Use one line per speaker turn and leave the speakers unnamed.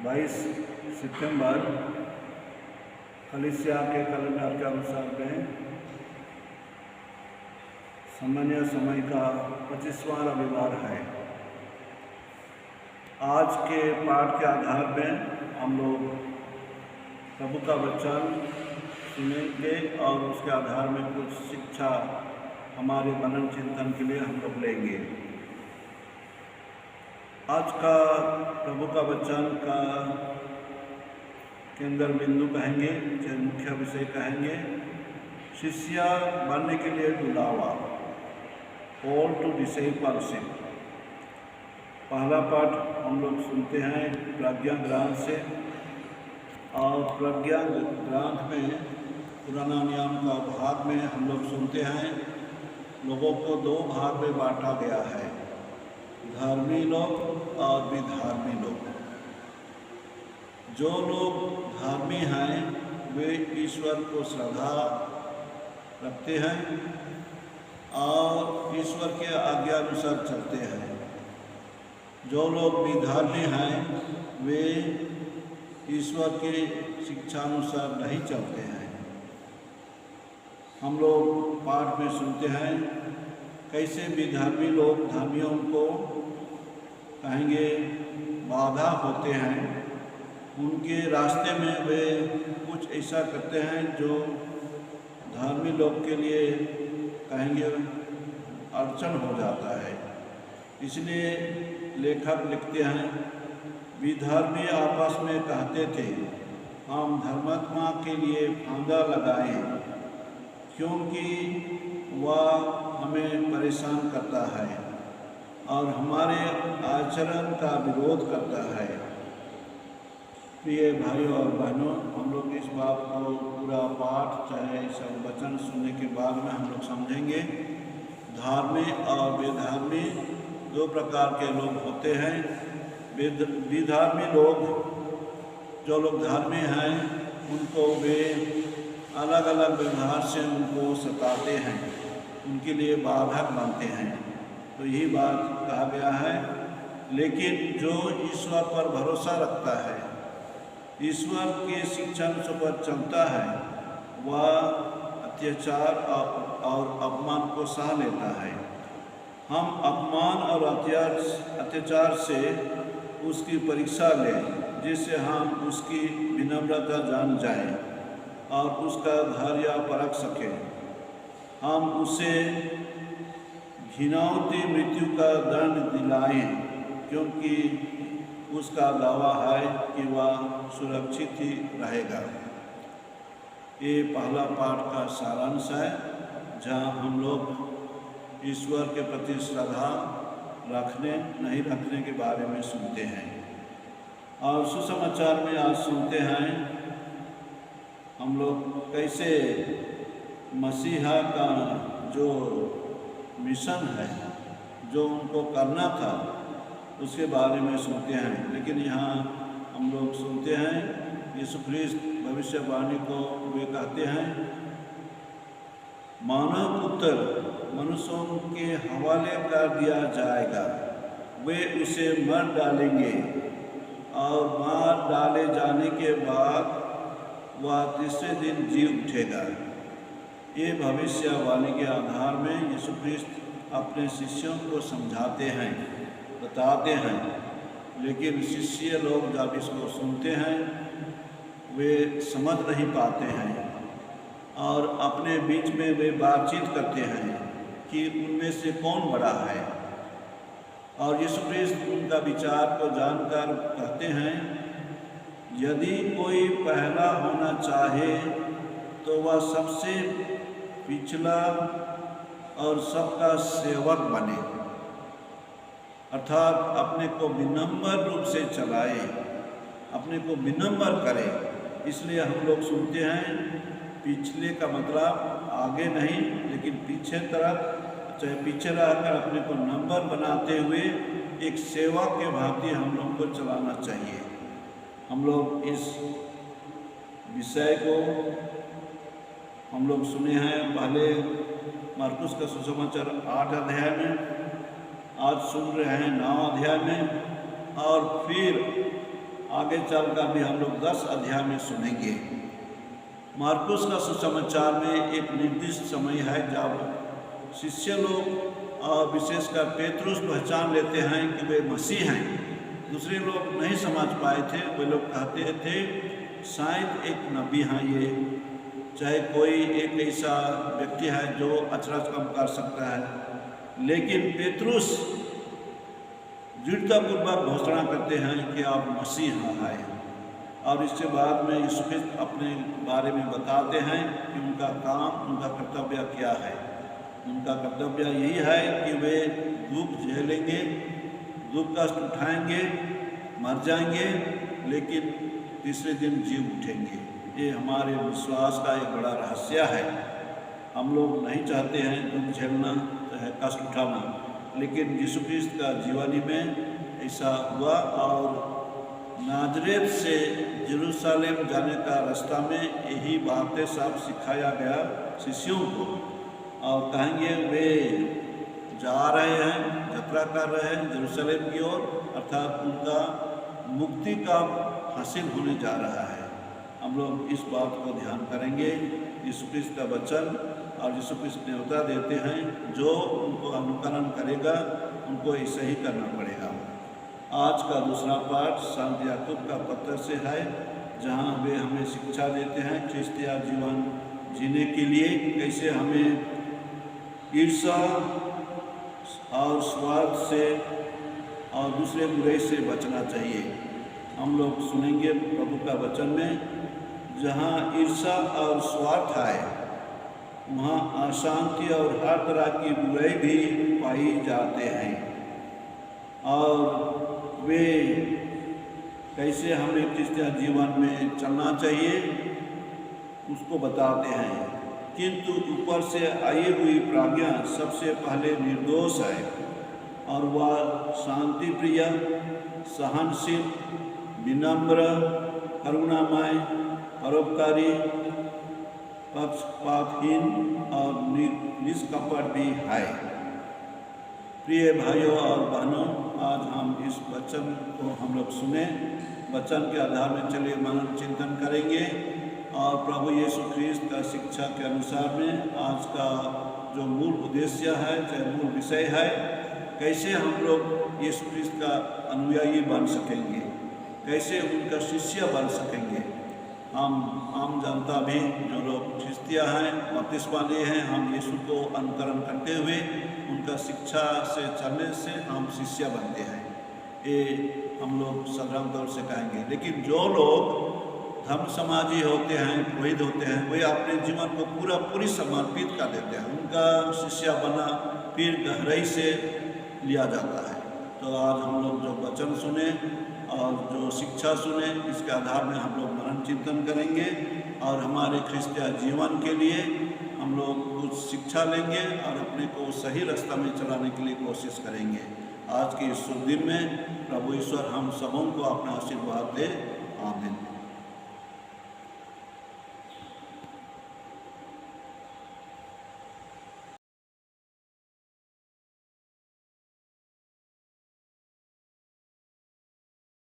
सितंबर कलीसिया के कैलेंडर के अनुसार में सामान्य समय का 25वां रविवार है। आज के पाठ के आधार में हम लोग प्रभु का वचन सुनेंगे और उसके आधार में कुछ शिक्षा हमारे मनन चिंतन के लिए हम लोग लेंगे। आज का प्रभु का वचन का केंद्र बिंदु कहेंगे, जो मुख्य विषय कहेंगे, शिष्य बनने के लिए बुलावा, कॉल टू डिसाइपलशिप। पहला पाठ हम लोग सुनते हैं प्रज्ञा ग्रंथ से, और प्रज्ञा ग्रंथ में पुराना नियम का भाग में हम लोग सुनते हैं लोगों को दो भाग में बांटा गया है, धर्मी लोग और विधर्मी लोग। जो लोग धर्मी हैं वे ईश्वर को श्रद्धा रखते हैं और ईश्वर के आज्ञा अनुसार चलते हैं। जो लोग विधर्मी हैं वे ईश्वर के शिक्षा अनुसार नहीं चलते हैं। हम लोग पाठ में सुनते हैं कैसे विधर्मी लोग धर्मियों को कहेंगे बाधा होते हैं, उनके रास्ते में वे कुछ ऐसा करते हैं जो धर्मी लोग के लिए कहेंगे अड़चन हो जाता है। इसलिए लेखक लिखते हैं, विधर्मी आपस में कहते थे हम धर्मात्मा के लिए फांदा लगाएं क्योंकि वह हमें परेशान करता है और हमारे आचरण का विरोध करता है। प्रिय भाइयों और बहनों, हम लोग इस बात को पूरा पाठ चाहे सब वचन सुनने के बाद में हम लोग समझेंगे। धार्मी और बेधर्मी दो प्रकार के लोग होते हैं। विधर्मी लोग, जो लोग धार्मी हैं, उनको वे अलग अलग व्यवहार से उनको सताते हैं, उनके लिए बाधक बनते हैं। तो यही बात कहा गया है। लेकिन जो ईश्वर पर भरोसा रखता है, ईश्वर के शिक्षण पर चलता है, वह अत्याचार और अपमान को सह लेता है। हम अपमान और अत्याचार से उसकी परीक्षा लें, जिससे हम उसकी विनम्रता जान जाएं और उसका धैर्य परख सकें। हम उसे घिनौती मृत्यु का दंड दिलाएं, क्योंकि उसका दावा है कि वह सुरक्षित ही रहेगा। ये पहला पाठ का सारांश है, जहाँ हम लोग ईश्वर के प्रति श्रद्धा रखने नहीं रखने के बारे में सुनते हैं। और सुसमाचार में आज सुनते हैं हम लोग कैसे मसीहा का जो मिशन है, जो उनको करना था, उसके बारे में सुनते हैं। लेकिन यहाँ हम लोग सुनते हैं यीशु ख्रीस्त भविष्यवाणी को वे कहते हैं, मानव पुत्र मनुष्यों के हवाले कर दिया जाएगा, वे उसे मर डालेंगे और मार डाले जाने के बाद वह तीसरे दिन जी उठेगा। ये भविष्यवाणी के आधार में यीशु ख्रीस्त अपने शिष्यों को समझाते हैं, बताते हैं। लेकिन शिष्य लोग जब इसको सुनते हैं वे समझ नहीं पाते हैं और अपने बीच में वे बातचीत करते हैं कि उनमें से कौन बड़ा है। और यीशु ख्रीस्त उनका विचार को जानकर कहते हैं, यदि कोई पहला होना चाहे तो वह सबसे पिछला और सबका सेवक बने, अर्थात अपने को विनम्र रूप से चलाए, अपने को विनम्र करे। इसलिए हम लोग सुनते हैं पिछले का मतलब आगे नहीं, लेकिन पीछे तरफ, चाहे पीछे रहकर अपने को नंबर बनाते हुए एक सेवक के भांति हम लोग को चलाना चाहिए। हम लोग इस विषय को हम लोग सुने हैं पहले मरकुस का सुसमाचार 8 अध्याय में, आज सुन रहे हैं 9 अध्याय में, और फिर आगे चलकर भी हम लोग 10 अध्याय में सुनेंगे। मार्कुस का सुसमाचार में एक निर्दिष्ट समय है जब शिष्य लोग और विशेषकर पेतरुस पहचान लेते हैं कि वे मसीह हैं। दूसरे लोग नहीं समझ पाए थे। वे लोग कहते थे शायद एक नबी हैं ये, चाहे कोई एक ऐसा व्यक्ति है जो अचरज काम कर सकता है। लेकिन पेतरुस दृढ़तापूर्वक घोषणा करते हैं कि आप मसीह हैं। और इसके बाद में यीशु ख्रिस्त अपने बारे में बताते हैं कि उनका काम, उनका कर्तव्य क्या है। उनका कर्तव्य यही है कि वे दुख झेलेंगे, दुख कष्ट उठाएंगे, मर जाएंगे, लेकिन तीसरे दिन जी उठेंगे। ये हमारे विश्वास का एक बड़ा रहस्य है। हम लोग नहीं चाहते हैं दुख झेलना, कष्ट उठाना, लेकिन यीशु ख्रिस्त का जीवनी में ऐसा हुआ। और नाजरेत से यरूशलेम जाने का रास्ता में यही बातें सब सिखाया गया शिष्यों को। और कहेंगे वे जा रहे हैं, यात्रा कर रहे हैं यरूशलेम की ओर, अर्थात उनका मुक्ति का हासिल होने जा रहा है। हम लोग इस बात को ध्यान करेंगे। यीशु ख्रिस्त का वचन और यीशु ख्रिस्त न्योता देते हैं, जो उनको अनुकरण करेगा उनको ऐसे ही करना पड़ेगा। आज का दूसरा पाठ संत याकूब का पत्र से है, जहाँ वे हमें शिक्षा देते हैं ख्रिस्तीय जीवन जीने के लिए कैसे हमें ईर्ष्या और स्वार्थ से और दूसरे बुराई से बचना चाहिए। हम लोग सुनेंगे प्रभु का वचन में, जहाँ ईर्ष्या और स्वार्थ है वहाँ अशांति और हर तरह की बुराई भी पाई जाते हैं। और वे कैसे हमें क्रिस्तीय जीवन में चलना चाहिए उसको बताते हैं। किंतु ऊपर से आई हुई प्राज्ञा सबसे पहले निर्दोष है, और वह शांति प्रिय, सहनशील, विनम्र, करुणामय, परोपकारी, पक्षपातहीन और निष्कपट भी है। प्रिय भाइयों और बहनों, आज हम इस वचन को हम लोग सुने, वचन के आधार में चलिए मनन चिंतन करेंगे और प्रभु यीशु ख्रिस्त का शिक्षा के अनुसार में आज का जो मूल उद्देश्य है, चाहे मूल विषय है, कैसे हम लोग यीशु ख्रिस्त का अनुयायी बन सकेंगे, कैसे उनका शिष्य बन सकेंगे। हम आम जनता भी जो लोग ख्रिस्तिया हैं, बपतिस्मा लिए हैं, हम यीशु को अनुकरण करते हुए उनका शिक्षा से चलने से हम शिष्य बनते हैं। ये हम लोग साधारण तौर से कहेंगे। लेकिन जो लोग धर्म समाजी होते हैं, पुरोहित होते हैं, वे अपने जीवन को पूरी समर्पित कर देते हैं। उनका शिष्य बना फिर गहराई से लिया जाता है। तो आज हम लोग जो वचन सुने और जो शिक्षा सुने, इसके आधार में हम लोग मनन चिंतन करेंगे और हमारे ख्रिस्तीय जीवन के लिए हम लोग कुछ शिक्षा लेंगे और अपने को सही रास्ता में चलाने के लिए कोशिश करेंगे। आज के इस शुभ दिन में प्रभु ईश्वर हम सबों को अपना आशीर्वाद दे। आमीन।